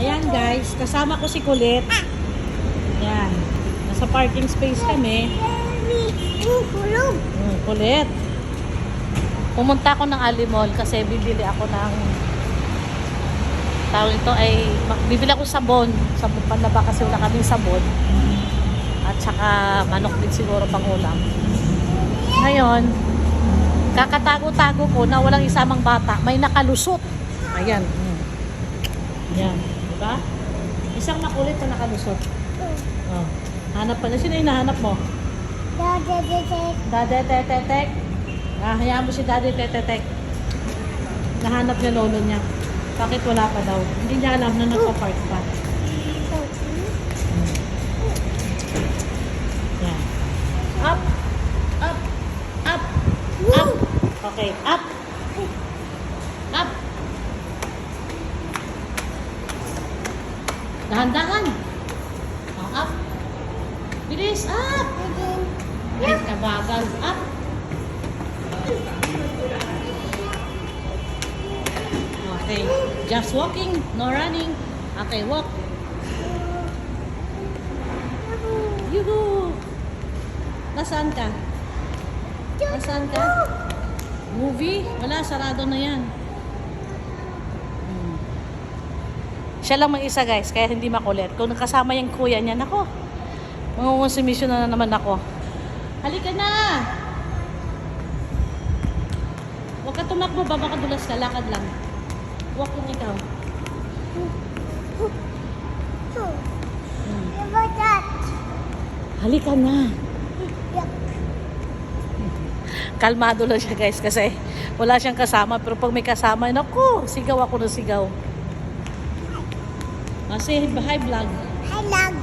Ayan guys, kasama ko si Kulit. Ayan. Nasa parking space kami. Kulit. Pumunta ako ng Alimol kasi bibili ako ng tawag ito ay bibili ako sabon. Sabon panlaba kasi wala kaming sabon. At saka manok din siguro pang ulam. Ngayon, kakatago-tago ko na walang isamang bata. May nakalusot. Ayan. Ayan. Diba? Isang makulit na nakalusot. Oh. Hanap pa na. Sino yung nahanap mo? Dade Tetetek. Hayaan mo si Dade Tetetek. Nahanap niya lolo niya. Bakit wala pa daw? Hindi niya alam na nagpa-park pa. Yan. Up! Up! Up! Up! Okay, up! Up! Dahan-dahan! Up! Bilis! Up! Ay, kabagal! Up! Okay, just walking, no running. Okay, walk. Yuhu! Nasaan ka? Nasaan ka? Movie? Wala, sarado na yan. Siya lang mag-isa guys, kaya hindi makulit. Kung nakasama yung kuya niya, nako, mangungonsumisyon na naman ako. Halika na! Huwag ka tumakbo, baba ka dulas ka, lakad lang. Walk lang ikaw. Halika na. Kalmado lang siya guys kasi wala siyang kasama. Pero pag may kasama, naku, sigaw ako ng sigaw. Kasi hi vlog. Hi vlog.